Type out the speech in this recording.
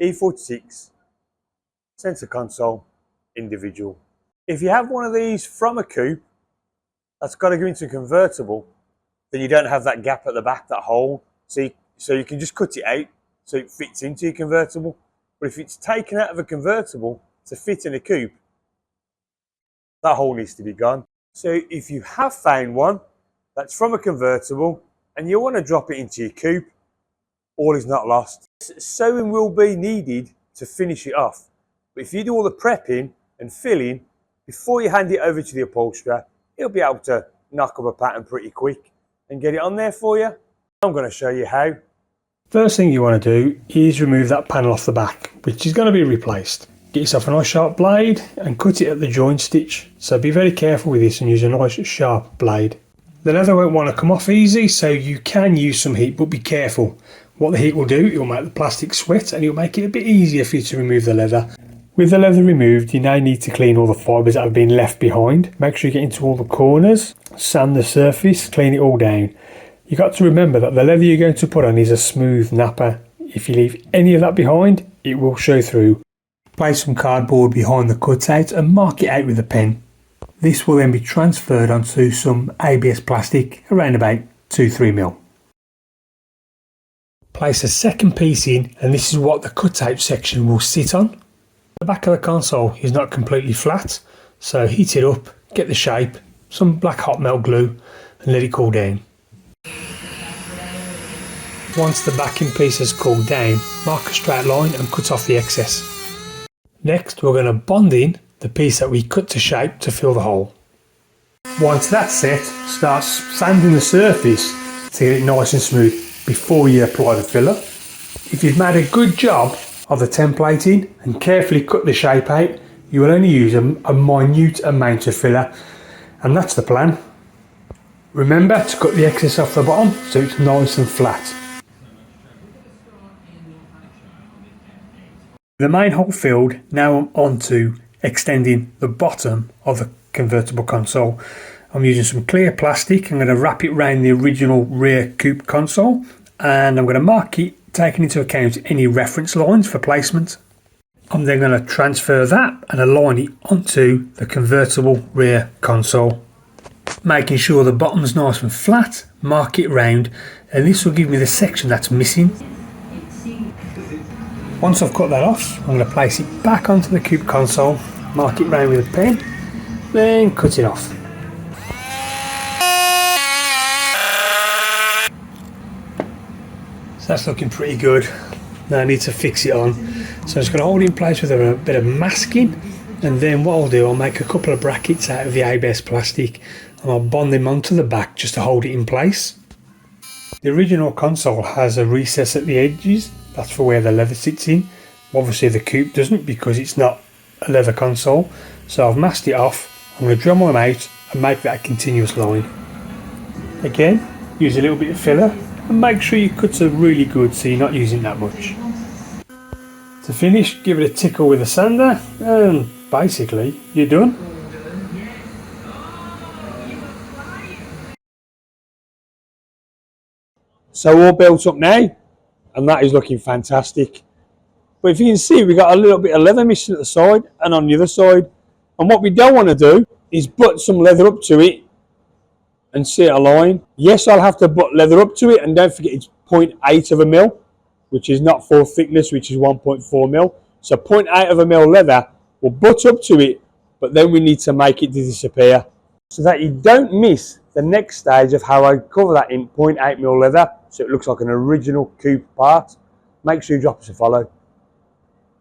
E46 centre console individual. If you have one of these from a coupe that's got to go into a convertible, then you don't have that gap at the back, that hole. So you can just cut it out so it fits into your convertible. But if it's taken out of a convertible to fit in a coupe, that hole needs to be gone. So if you have found one that's from a convertible and you want to drop it into your coupe, all is not lost. Sewing will be needed to finish it off. But if you do all the prepping and filling before you hand it over to the upholsterer, he'll be able to knock up a pattern pretty quick and get it on there for you. I'm going to show you how. First thing you want to do is remove that panel off the back, which is going to be replaced. Get yourself a nice sharp blade and cut it at the joint stitch. So be very careful with this and use a nice sharp blade. The leather won't want to come off easy, so you can use some heat, but be careful. What the heat will do, it will make the plastic sweat and it will make it a bit easier for you to remove the leather. With the leather removed, you now need to clean all the fibres that have been left behind. Make sure you get into all the corners, sand the surface, clean it all down. You've got to remember that the leather you're going to put on is a smooth napper. If you leave any of that behind, it will show through. Place some cardboard behind the cutout and mark it out with a pen. This will then be transferred onto some ABS plastic around about 2-3mm. Place a second piece in, and this is what the cutout section will sit on. The back of the console is not completely flat, so heat it up, get the shape, some black hot melt glue and let it cool down. Once the backing piece has cooled down, mark a straight line and cut off the excess. Next we're going to bond in the piece that we cut to shape to fill the hole. Once that's set, start sanding the surface to get it nice and smooth before you apply the filler. If you've made a good job of the templating and carefully cut the shape out, you will only use a minute amount of filler, and that's the plan. Remember to cut the excess off the bottom so it's nice and flat. The main hole filled, now I'm on to extending the bottom of the convertible console. I'm using some clear plastic. I'm going to wrap it around the original rear coupe console, and I'm going to mark it, taking into account any reference lines for placement. I'm then going to transfer that and align it onto the convertible rear console, making sure the bottom's nice and flat. Mark it round, and this will give me the section that's missing. Once I've cut that off, I'm going to place it back onto the coupe console, mark it round with a pen, then cut it off. So that's looking pretty good. Now I need to fix it on. So I'm just going to hold it in place with a bit of masking, and then what I'll do, I'll make a couple of brackets out of the ABS plastic and I'll bond them onto the back just to hold it in place. The original console has a recess at the edges. That's for where the leather sits in. Obviously the coupe doesn't because it's not a leather console. So I've masked it off. I'm going to drum them out and make that a continuous line. Again, use a little bit of filler and make sure your cuts are really good so you're not using that much. To finish, give it a tickle with a sander and basically you're done. So all built up now, and that is looking fantastic. But if you can see, we got a little bit of leather missing at the side and on the other side. And what we don't want to do is butt some leather up to it and see it align. Yes, I'll have to butt leather up to it, and don't forget it's 0.8 of a mil, which is not full thickness, which is 1.4 mil. So 0.8 of a mil leather will butt up to it, but then we need to make it disappear so that you don't miss the next stage of how I cover that in 0.8 mil leather so it looks like an original coupe part. Make sure you drop us a follow.